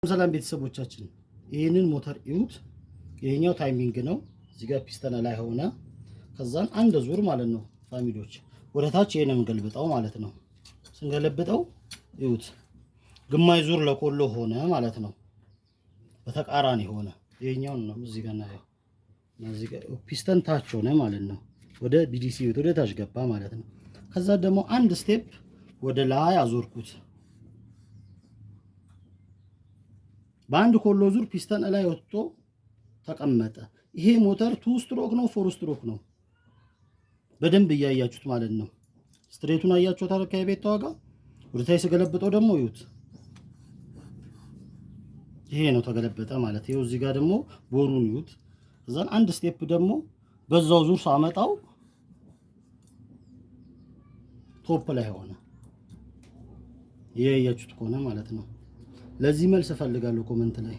ሰላም ቤተሰቦቻችን ይሄንን ሞተር እዩት። ይሄኛው ታይሚንግ ነው። እዚህ ጋር ፒስተን ላይ ሆነ ከዛን አንድ ዙር ማለት ነው ፋሚሊዎች ወደ ታች ይሄንን ገልብጠው ማለት ነው። ስንገለብጠው እዩት ግማሽ ዙር ለኮሎ ሆነ ማለት ነው። በተቃራኒ ሆነ። ይሄኛው ነው እዚህ ጋር ነው። እዚህ ጋር ፒስተን ታች ሆነ ማለት ነው። ወደ ቢዲሲ ወደ ታች ገባ ማለት ነው። ከዛ ደግሞ አንድ ስቴፕ ወደ ላይ አዞርኩት። በአንድ ኮሎ ዙር ፒስተን ላይ ወጥቶ ተቀመጠ። ይሄ ሞተር 2 ስትሮክ ነው 4 ስትሮክ ነው። በደንብ እያያችሁት ማለት ነው። ስትሬቱን አያችሁት አለ ከቤት ተዋጋ ወደ ታች ስገለብጠው ደግሞ ይዩት። ይሄ ነው ተገለበጠ ማለት ይሄው። እዚህ ጋር ደግሞ ቦሩን ይዩት። እዛን አንድ ስቴፕ ደግሞ በዛው ዙር ሳመጣው ቶፕ ላይ ሆነ። ይሄ ያያችሁት ከሆነ ማለት ነው። ለዚህ መልስ እፈልጋለሁ ኮሜንት ላይ